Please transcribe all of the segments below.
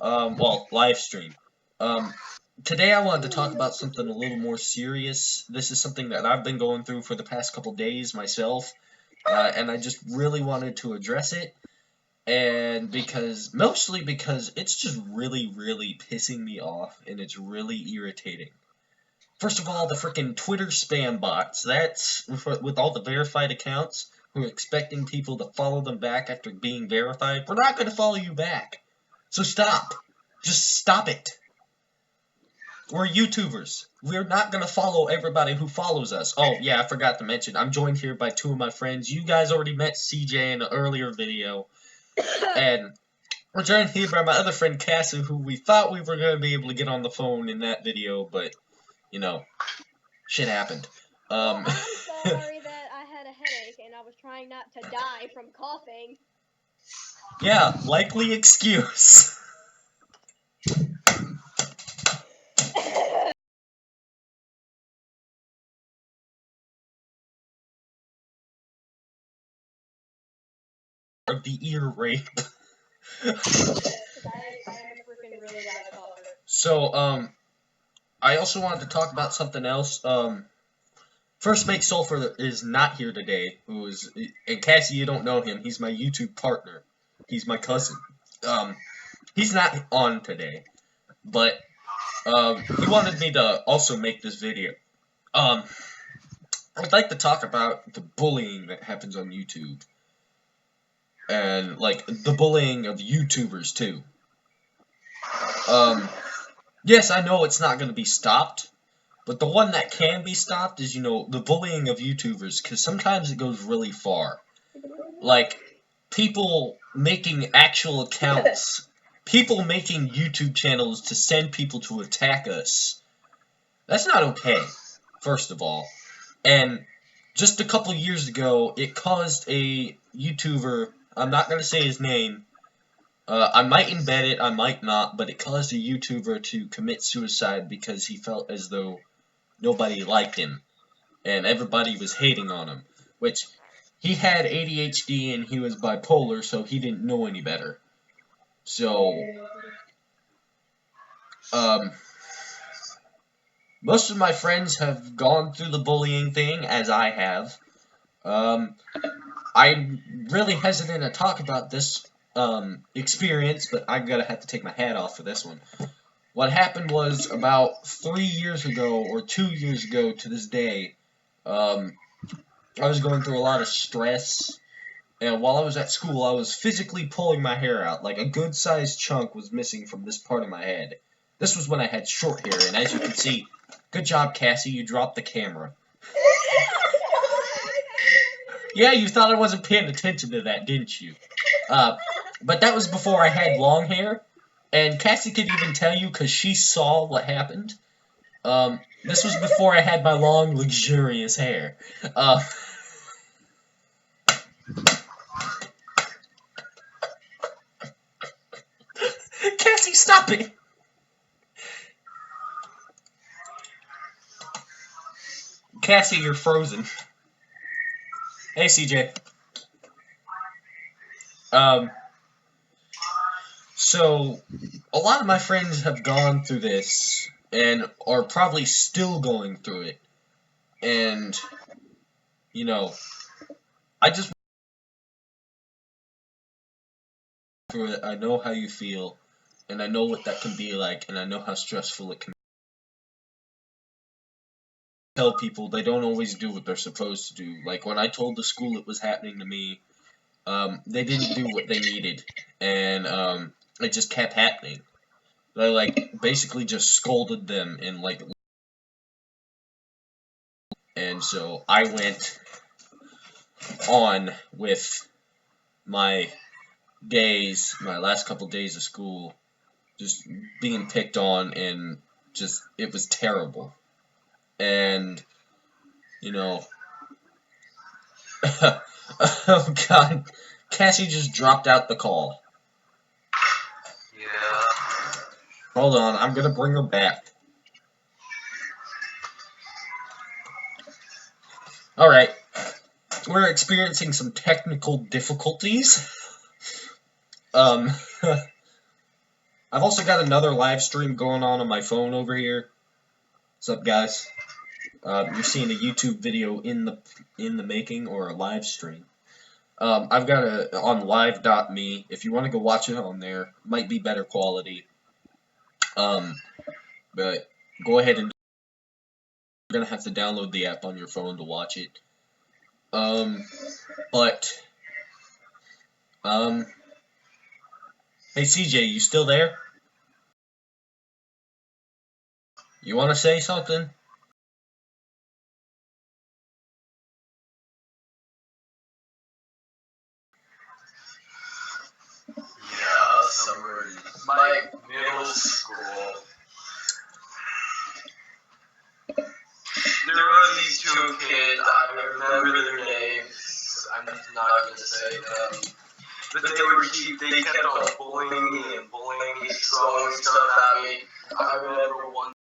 live stream. Um, Today I wanted to talk about something a little more serious. This is something that I've been going through for the past couple days myself, and I just really wanted to address it. And mostly because it's just really, really pissing me off, and it's really irritating. First of all, the freaking Twitter spam bots. That's with all the verified accounts who are expecting people to follow them back after being verified. We're not going to follow you back. So stop. Just stop it. We're YouTubers. We're not going to follow everybody who follows us. Oh, yeah, I forgot to mention. I'm joined here by two of my friends. You guys already met CJ in an earlier video. And we're joined here by my other friend Cassie, who we thought we were going to be able to get on the phone in that video, but, you know, shit happened. Well, I'm sorry that I had a headache and I was trying not to die from coughing. Yeah, likely excuse. Of the ear rape. Really loud cougher. So, I also wanted to talk about something else. First Make Sulfur is not here today. And Cassie, you don't know him. He's my YouTube partner. He's my cousin. He's not on today, but he wanted me to also make this video. I'd like to talk about the bullying that happens on YouTube, and like the bullying of YouTubers too. Yes, I know it's not going to be stopped. But the one that can be stopped is, the bullying of YouTubers, because sometimes it goes really far. Like, people making actual accounts, people making YouTube channels to send people to attack us. That's not okay, first of all. And just a couple years ago, it caused a YouTuber, I'm not going to say his name, I might embed it, I might not, but it caused a YouTuber to commit suicide because he felt as though nobody liked him, and everybody was hating on him, which he had ADHD and he was bipolar, so he didn't know any better. So, most of my friends have gone through the bullying thing, as I have. I'm really hesitant to talk about this, experience, but I'm gonna have to take my hat off for this one. What happened was, about 3 years ago, or 2 years ago to this day, I was going through a lot of stress, and while I was at school, I was physically pulling my hair out. Like, a good-sized chunk was missing from this part of my head. This was when I had short hair, and as you can see, good job, Cassie, you dropped the camera. Yeah, you thought I wasn't paying attention to that, didn't you? But that was before I had long hair, and Cassie could even tell you because she saw what happened. This was before I had my long, luxurious hair. Cassie, stop it! Cassie, you're frozen. Hey, CJ. So, a lot of my friends have gone through this, and are probably still going through it. And, I just through it. I know how you feel, and I know what that can be like, and I know how stressful it can be. Tell people they don't always do what they're supposed to do. Like, when I told the school it was happening to me, they didn't do what they needed, and, it just kept happening. They, like, basically just scolded them, and so I went on with my last couple days of school, just being picked on, and it was terrible. And, oh god, Cassie just dropped out the call. Yeah. Hold on, I'm gonna bring her back. Alright, we're experiencing some technical difficulties. I've also got another live stream going on my phone over here. What's up, guys? You're seeing a YouTube video in the making, or a live stream. I've got a on live.me. If you want to go watch it on there, might be better quality. But go ahead and you're gonna have to download the app on your phone to watch it. Hey CJ, you still there? You want to say something? Yeah, summer. My middle school. There were these two kids. I remember their names. I'm just not gonna say them. But they kept on bullying me, throwing stuff at me. I remember one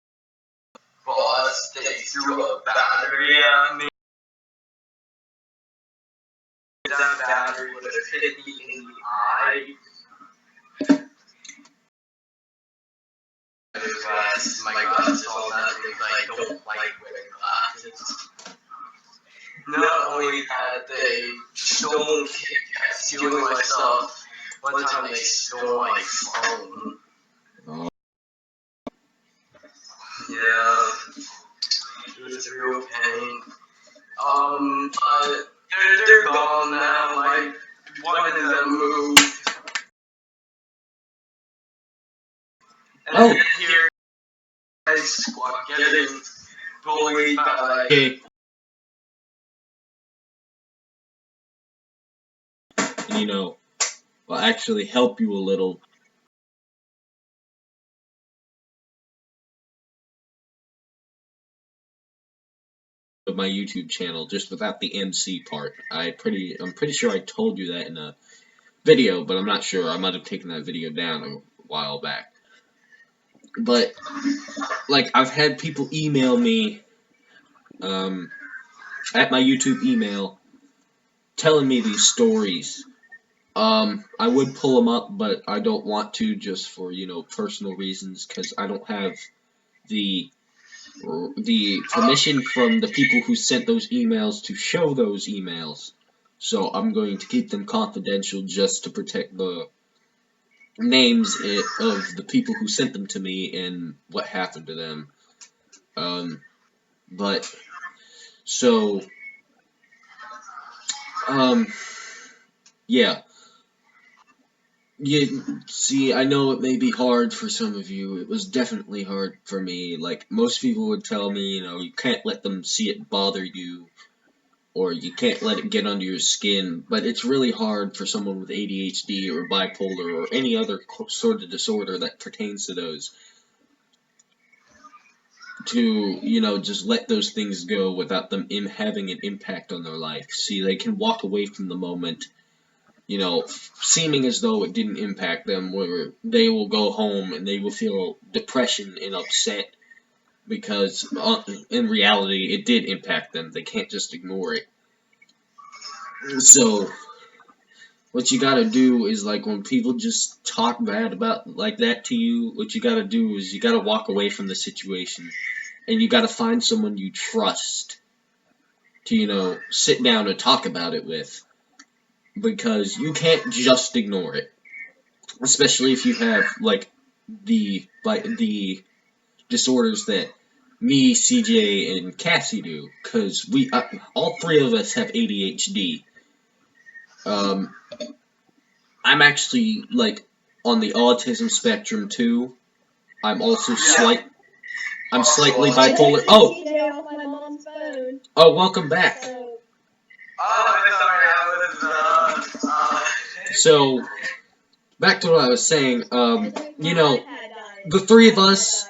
boss, they threw a battery at me. That battery would have hit me in the eye. My glasses all that because I don't like wearing glasses. Not only had they stolen, kept stealing my stuff, one time they stole my phone. Oh. Yeah, it was a real pain. But they're gone now. Like, one of them moved. And Oh. here, squad getting bullied by. Okay. You know, will actually help you a little. Of my YouTube channel, just without the MC part. I'm pretty sure I told you that in a video, but I'm not sure. I might have taken that video down a while back. But like, I've had people email me at my YouTube email telling me these stories. I would pull them up, but I don't want to, just for, you know, personal reasons, because I don't have the permission from the people who sent those emails to show those emails. So I'm going to keep them confidential just to protect the names of the people who sent them to me and what happened to them. But so yeah. See, I know it may be hard for some of you. It was definitely hard for me. Like, most people would tell me, you know, you can't let them see it bother you, or you can't let it get under your skin. But it's really hard for someone with ADHD or bipolar or any other sort of disorder that pertains to those to, you know, just let those things go without them having an impact on their life. See, they can walk away from the moment, you know, seeming as though it didn't impact them, where they will go home and they will feel depression and upset because in reality it did impact them. They can't just ignore it. So what you gotta do is, like, when people just talk bad about like that to you, what you gotta do is you gotta walk away from the situation, and you gotta find someone you trust to, you know, sit down and talk about it with, because you can't just ignore it, especially if you have like the disorders that me, CJ, and Cassie do, because we all three of us have ADHD. I'm actually, like, on the autism spectrum too. I'm also slightly bipolar. Oh, welcome back. So, back to what I was saying. You know, the three of us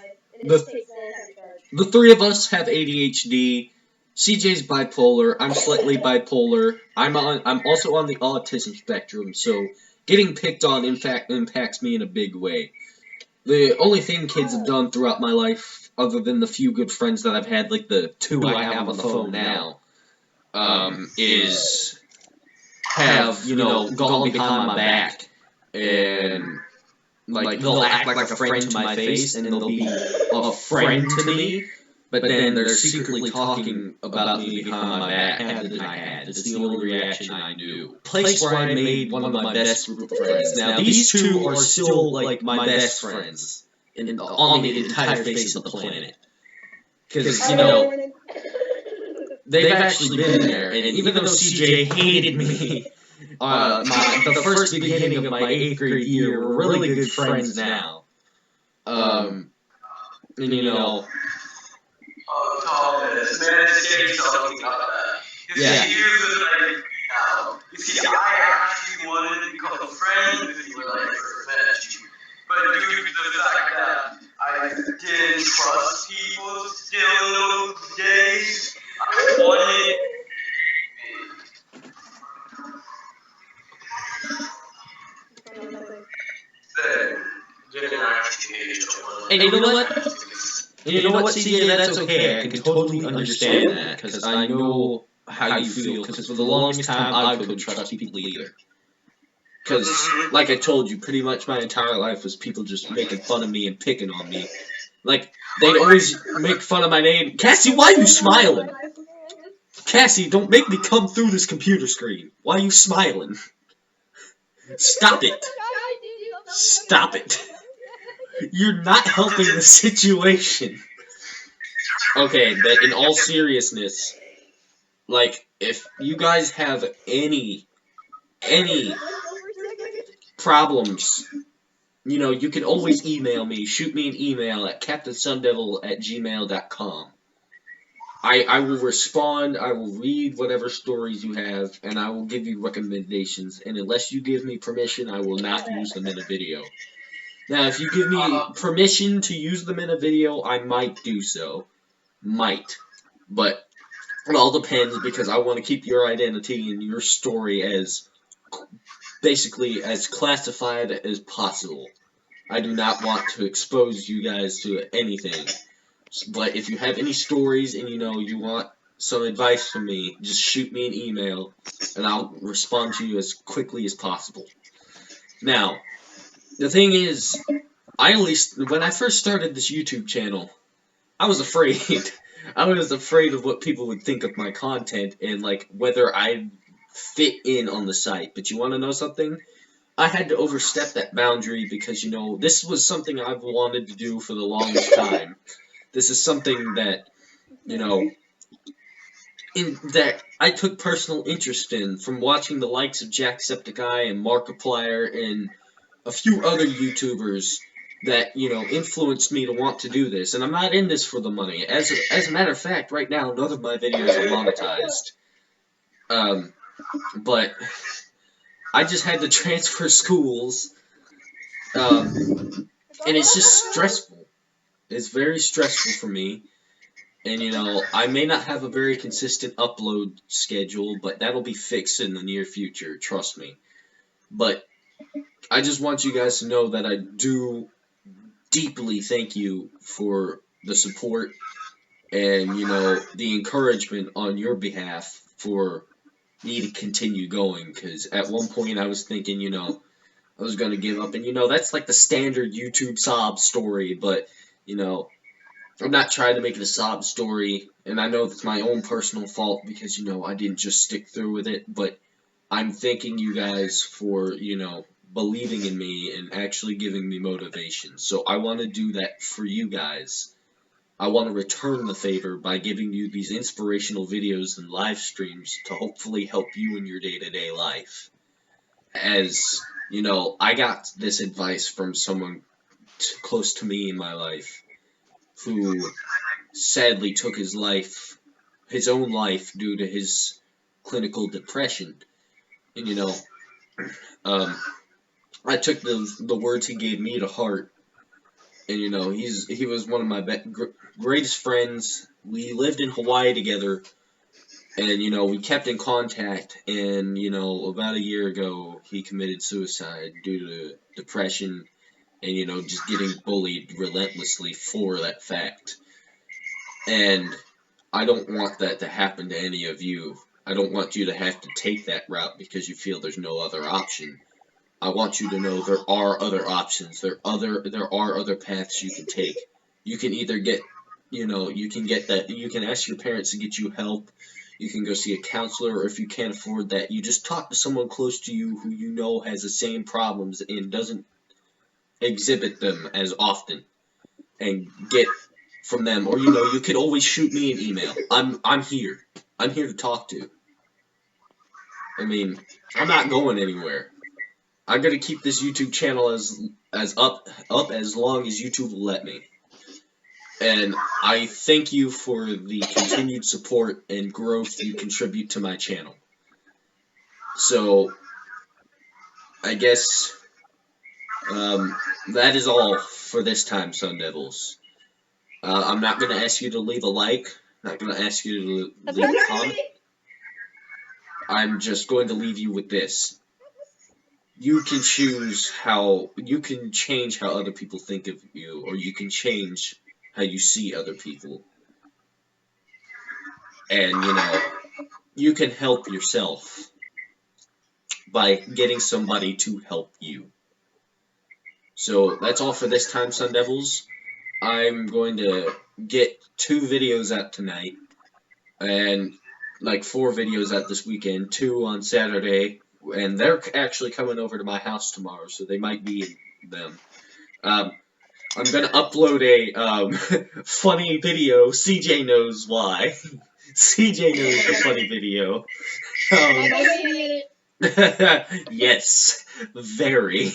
have ADHD. CJ's bipolar. I'm slightly bipolar. I'm also on the autism spectrum. So getting picked on, in fact, impacts me in a big way. The only thing kids have done throughout my life, other than the few good friends that I've had, like the two I have on the phone now, is have, you know, gone behind my back and like they'll act like a friend to my face, and they'll be a friend to me, but then they're secretly talking about me behind my back. Habit that I had. It's the only reaction I knew. Place where I made one of my best group of friends. Now these two are still like my best friends on the entire face of the planet. Because you know they've actually been there, and even though CJ hated me. The first beginning of my 8th grade year, we're really good friends now. And you know. Thomas, man, it's getting something about that. Yeah. Here's the thing now. You see, I actually wanted to become friends with you when I first met you. But due to the fact that I didn't trust people still in those days, I wanted. And you know what? And you know what, CJ? That's okay. I can totally understand that, because I know how you feel, because for the longest time, I couldn't trust people either. Because, like I told you, pretty much my entire life was people just making fun of me and picking on me. Like, they'd always make fun of my name. Cassie, why are you smiling? Cassie, don't make me come through this computer screen. Why are you smiling? Stop it. Stop it. You're not helping the situation. Okay, but in all seriousness, like, if you guys have any problems, you know, you can always email me. Shoot me an email at captainsundevil@gmail.com. I will respond, I will read whatever stories you have, and I will give you recommendations. And unless you give me permission, I will not use them in a video. Now, if you give me permission to use them in a video, I might do so. Might. But it all depends, because I want to keep your identity and your story as basically as classified as possible. I do not want to expose you guys to anything. But if you have any stories and you know you want some advice from me, just shoot me an email and I'll respond to you as quickly as possible. Now, the thing is, when I first started this YouTube channel, I was afraid. I was afraid of what people would think of my content and like whether I'd fit in on the site. But you want to know something? I had to overstep that boundary because, you know, this was something I've wanted to do for the longest time. This is something that, you know, that I took personal interest in from watching the likes of Jacksepticeye and Markiplier and a few other YouTubers that, you know, influenced me to want to do this. And I'm not in this for the money. As a matter of fact, right now, none of my videos are monetized. But I just had to transfer schools, and it's just stressful. It's very stressful for me, and, you know, I may not have a very consistent upload schedule, but that'll be fixed in the near future, trust me. But I just want you guys to know that I do deeply thank you for the support and, you know, the encouragement on your behalf for me to continue going, because at one point I was thinking, you know, I was going to give up, and, you know, that's like the standard YouTube sob story, but, you know, I'm not trying to make it a sob story, and I know it's my own personal fault because, you know, I didn't just stick through with it, but I'm thanking you guys for, you know, believing in me and actually giving me motivation. So I want to do that for you guys. I want to return the favor by giving you these inspirational videos and live streams to hopefully help you in your day-to-day life. As, you know, I got this advice from someone close to me in my life who sadly took his own life due to his clinical depression. And, you know, I took the words he gave me to heart. And, you know, he was one of my greatest friends. We lived in Hawaii together, and, you know, we kept in contact, and, you know, about a year ago, he committed suicide due to depression and, you know, just getting bullied relentlessly for that fact. And I don't want that to happen to any of you. I don't want you to have to take that route because you feel there's no other option. I want you to know there are other options. There are other paths you can take. You can either get, you can get that. You can ask your parents to get you help. You can go see a counselor, or if you can't afford that, you just talk to someone close to you who you know has the same problems and doesn't exhibit them as often, and get from them. Or you could always shoot me an email. I'm here. I'm here to talk to. I mean, I'm not going anywhere. I'm gonna keep this YouTube channel as up as long as YouTube will let me. And I thank you for the continued support and growth you contribute to my channel. So, I guess that is all for this time, Sun Devils. I'm not gonna ask you to leave a like. I'm not gonna ask you to leave a comment. I'm just going to leave you with this. You can choose you can change how other people think of you, or you can change how you see other people. And, you can help yourself by getting somebody to help you. So, that's all for this time, Sun Devils. I'm going to get 2 videos out tonight, and like 4 videos out this weekend, 2 on Saturday, and they're actually coming over to my house tomorrow, so they might be in them. I'm gonna upload a funny video. CJ knows why. CJ knows the funny video. Yes, very.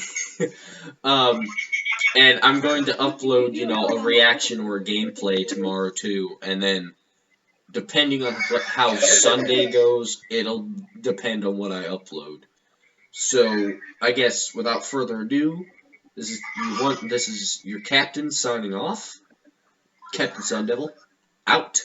And I'm going to upload, a reaction or a gameplay tomorrow too, and then depending on how Sunday goes, it'll depend on what I upload. So, I guess without further ado, this is your captain signing off. Captain Sun Devil, out.